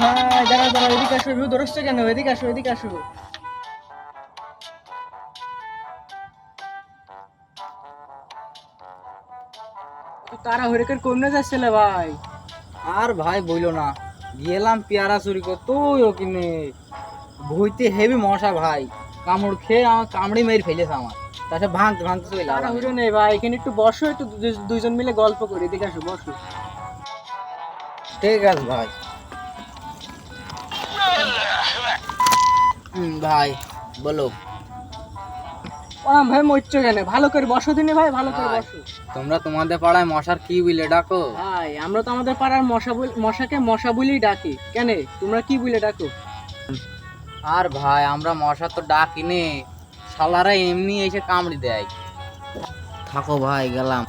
ভাই দাঁড়াও দাঁড়াও, এদিকে আসো, ধরছো কেন? এদিকে আসো, এদিকে আসো। তো তাড়াহুড়ো করে কমনে যাচ্ছিলে ভাই? আর ভাই বইলো না, গেলাম পেয়ারা চুরি করতে ওই কিনে ভুইতে হেভি মশা ভাই, কামড় খেয়ে আমার কামড়ে মেরে ফেলেছে আমার। তাছাড়া ভাঙতে ভাঙতে চলে এলাম আমি। তাড়াহুড়ো নেই ভাই, এখানে একটু বসো, একটু দুইজন মিলে গল্প করি। এদিকে আসো, বসো। ঠিক আছে ভাই। ভাই বলো। ওরাম ভাই মরছো কেন? ভালো করে বসো দিনে ভাই, ভালো করে ভাই, বসো। তোমরা তোমাদের পাড়ায় মশার কি বলে ডাকো? ভাই আমরা তো আমাদের পাড়ার মশাকে মশা বলেই ডাকি। কেন, তোমরা কি বলে ডাকো? আর ভাই আমরা মশা তো ডাকিনি, শালারা এমনি এসে কামড়ি দেয়। থাকো ভাই, গেলাম।